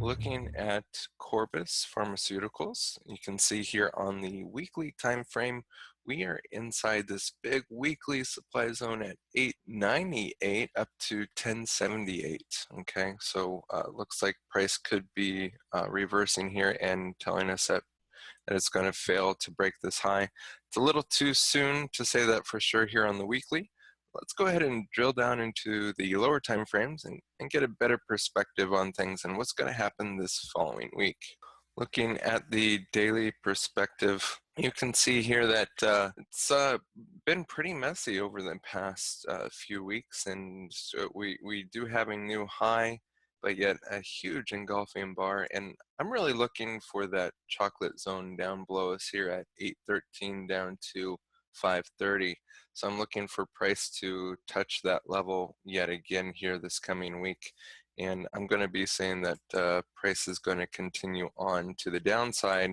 Looking at Corbus Pharmaceuticals, you can see here on the weekly time frame, we are inside this big weekly supply zone at 898 up to 1078. Okay, so looks like price could be reversing here and telling us that it's going to fail to break this high. It's a little too soon to say that for sure here on the weekly. Let's go ahead and drill down into the lower time frames and get a better perspective on things and what's going to happen this following week. Looking at the daily perspective, you can see here that it's been pretty messy over the past few weeks, and so we do have a new high, but yet a huge engulfing bar, and I'm really looking for that chocolate zone down below us here at 813 down to 530. So I'm looking for price to touch that level yet again here this coming week, and I'm going to be saying that price is going to continue on to the downside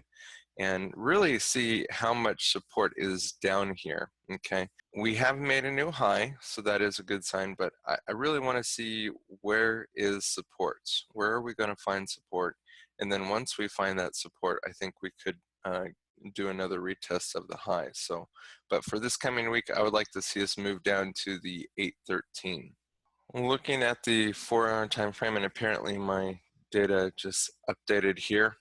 and really see how much support is down here. Okay, we have made a new high, so that is a good sign, but I really want to see where is support. Where are we going to find support? And then once we find that support, I think we could do another retest of the high. So, but for this coming week, I would like to see us move down to the 813. Looking at the 4-hour time frame, and apparently my data just updated here,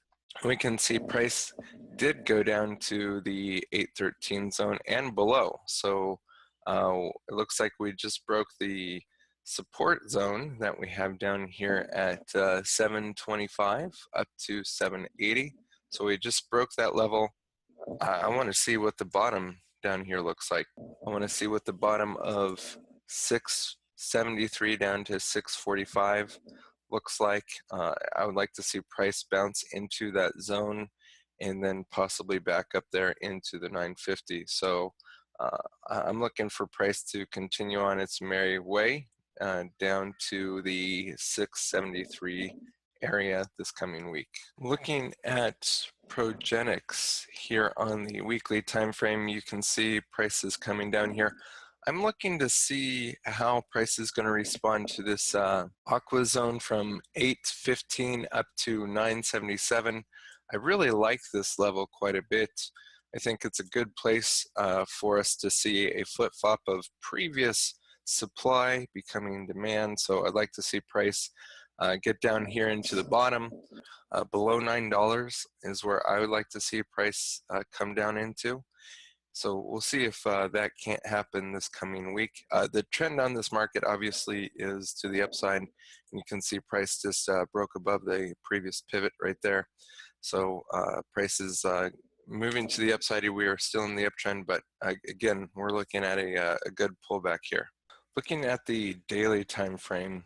we can see price did go down to the 813 zone and below. So it looks like we just broke the support zone that we have down here at 725 up to 780. So we just broke that level. I want to see what the bottom down here looks like. I want to see what the bottom of 673 down to 645 looks like. I would like to see price bounce into that zone and then possibly back up there into the 950. So I'm looking for price to continue on its merry way down to the 673 area this coming week. Looking at Progenics here on the weekly time frame, you can see prices coming down here. I'm looking to see how price is going to respond to this aqua zone from 815 up to 977. I really like this level quite a bit. I think it's a good place for us to see a flip-flop of previous supply becoming demand. So I'd like to see price get down here into the bottom. Below $9 is where I would like to see price come down into. So we'll see if that can't happen this coming week. The trend on this market obviously is to the upside. You can see price just broke above the previous pivot right there. So price is moving to the upside. We are still in the uptrend, but again, we're looking at a good pullback here. Looking at the daily time frame,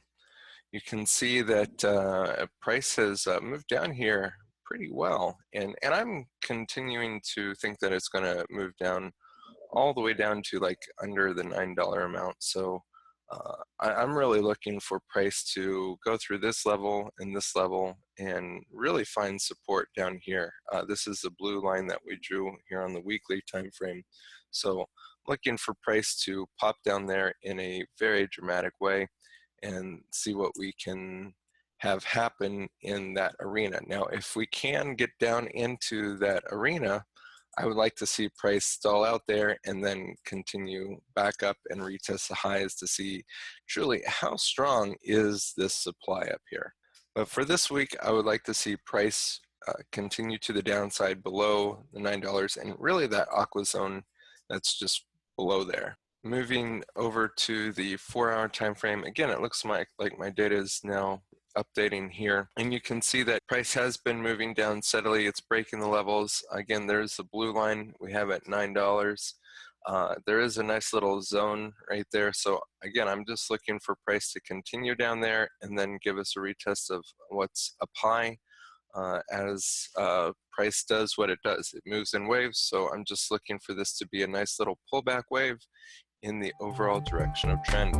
you can see that price has moved down here pretty well, and I'm continuing to think that it's going to move down all the way down to like under the $9 amount. So I'm really looking for price to go through this level and really find support down here. This is the blue line that we drew here on the weekly time frame. So looking for price to pop down there in a very dramatic way and see what we can have happen in that arena. Now, if we can get down into that arena, I would like to see price stall out there and then continue back up and retest the highs to see truly how strong is this supply up here. But for this week, I would like to see price continue to the downside below the $9 and really that aqua zone that's just below there. Moving over to the 4-hour time frame, again, it looks like my data is now updating here, and you can see that price has been moving down steadily. It's breaking the levels. Again, there's the blue line we have at $9. There is a nice little zone right there. So again, I'm just looking for price to continue down there and then give us a retest of what's up high. As price does what it does, it moves in waves. So I'm just looking for this to be a nice little pullback wave in the overall direction of trend.